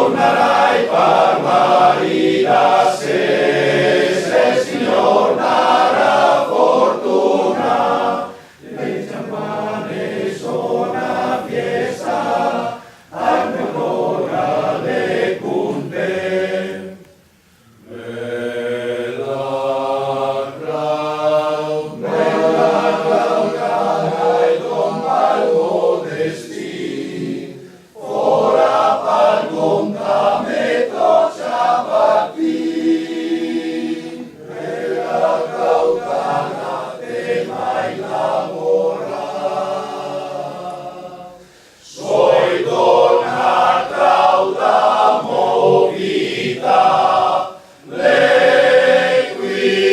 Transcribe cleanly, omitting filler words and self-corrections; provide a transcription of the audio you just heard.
tornerai per marida se il Signor darà fortuna. Le campane suona fiesta, ancora le punte. Bella crowd, carai don palmo destì, ora palmon da metto ciabatti. Bella crowd, te mai lavora. Soy donna crauda movita, le qui.